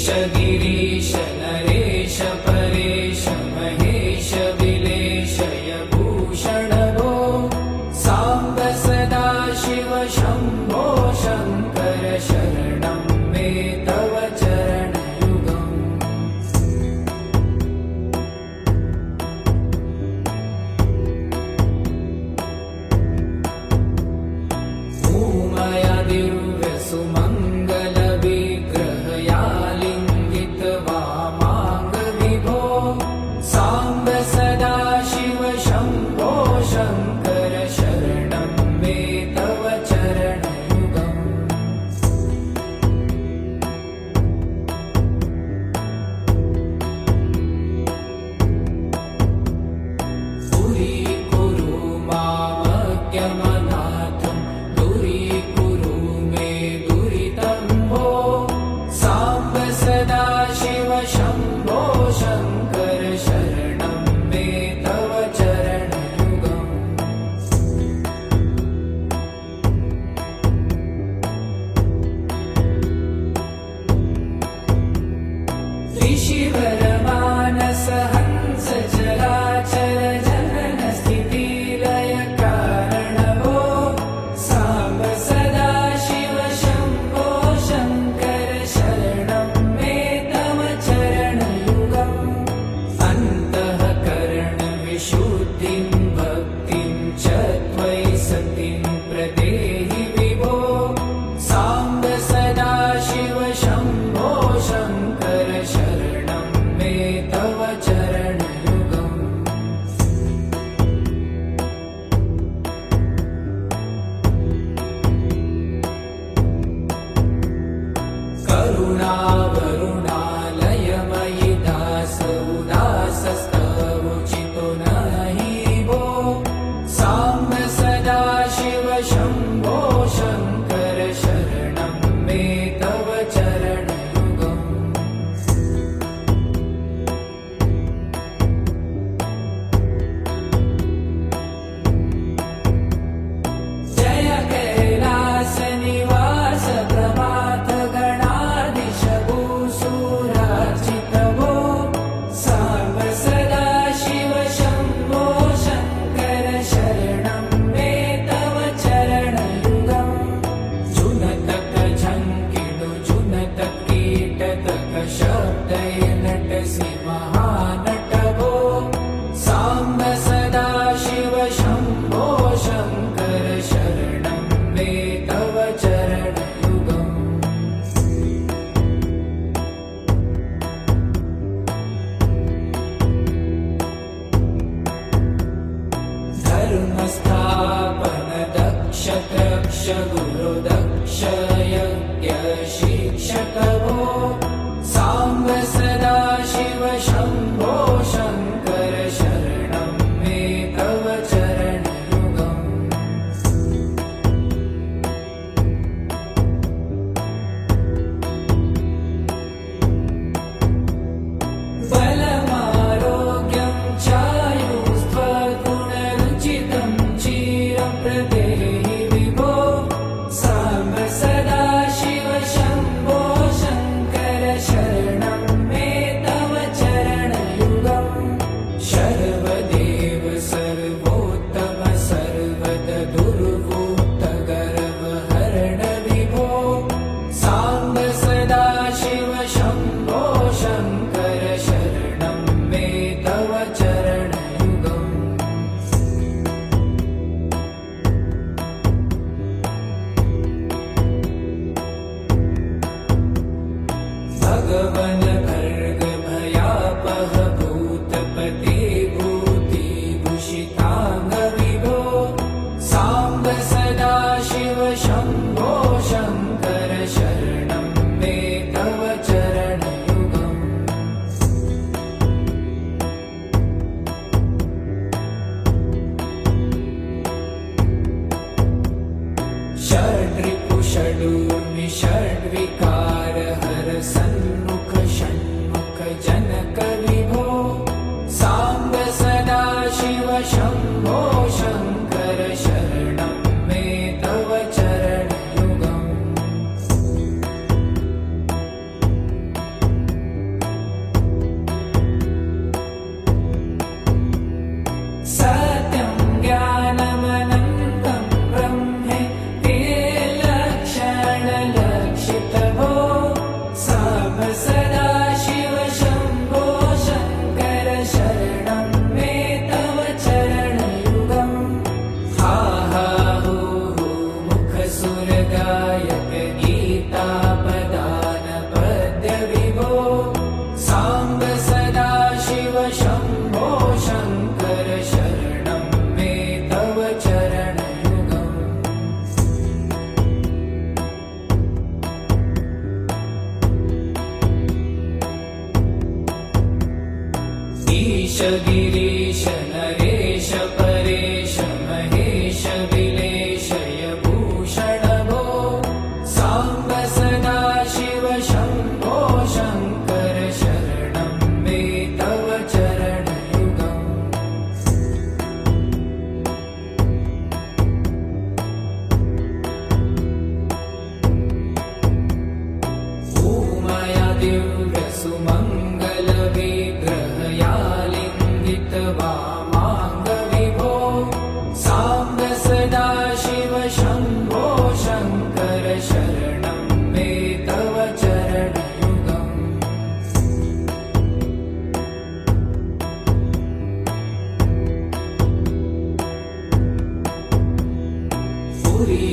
गिरीश नरेश परेश महेश विलेशय भूषण भो साम्ब सदा शिव शम्भो शङ्कर शरणं मे तव चरणयुगम् भूमया दिव्यसुमङ्गल विग्रहयालिङ्गित वामाङ्ग विभो साम्ब सदा शिव शम्भो शङ्कर शरणं मे तव चरणयुगम् दूरीकुरु मामज्ञमनाथं दूरीकुरु मे दुरितं भो साम्ब सदा शिव शम्भो शङ्कर शरणं मे तव चरणयुगम् ऋषिवरमानस हंस चराचर जनन स्थितिलय कारण भो साम्ब सदा शिव शम्भो शङ्कर शरणं मे तव चरणयुगम् अन्तःकरण विशुद्धिं भक्तिं च त्वयि सतिं प्रदेहि विभो साम्ब सदा शिव शम्भो शङ्कर शरणं मे तव चरणयुगम् करुणावरुणालयमयि दास उदासस्तवोचितो नहि भो साम्ब सदा शिव शम्भो शङ्कर शरणं मे तव चरणयुगम् जय कैलास निवास प्रभात गणाधीश भूसुरार्चित भो साम्ब सदा शिव शम्भो शङ्कर शरणं मे तव चरणयुगम् जुनतक झङ्किडु जुनतक कीटतक शब्दय नटसि महानट भो साम्ब सदा शिव शम्भो शङ्कर शरणं मे तव चरणयुगम् धर्मस्थापन दक्ष दक्ष गुरु दक्ष यज्ञ शिक्षक भो साम्ब सदा शिव शम्भो शङ्कर शरणं मे तव चरणयुगम् बलमारोग्यं चायुस्त्वगुणरुचितं चिरं प्रदेहि विभो साम्ब सदा शिव शम्भो शङ्कर शरणं मे तव चरणयुगम् शर्वदेव सर्वोत्तम सर्वद दुर्वूत गर्वहरण विभो साम्ब सदा शिव शम्भो शङ्कर शरणं मे तव चरणयुगम् भगवन् भर्ग भयापह भूतपते भूतिभूषिताङ्ग विभो साम्ब सदा शिव शम्भो शङ्कर शरणं मे तव चरणयुगम् षड्रिपु षडूर्मि षड्विकार हर सन्मुख षण्मुख जनक विभो साम्ब सदा शिव शम्भो शङ्कर शरणं मे तव चरणयुगम् गिरीश नरेश परेश महेश विलेशय भूषण भो साम्ब सदा शिव शम्भो शङ्कर शरणं मे तव चरणयुगम् भूमया दिव्यसुमङ्गलविग्रहयालिङ्गित वामाङ्गविभो साम्ब सदा शिव शम्भो शङ्कर शरणं मे तव चरणयुगम् पुरी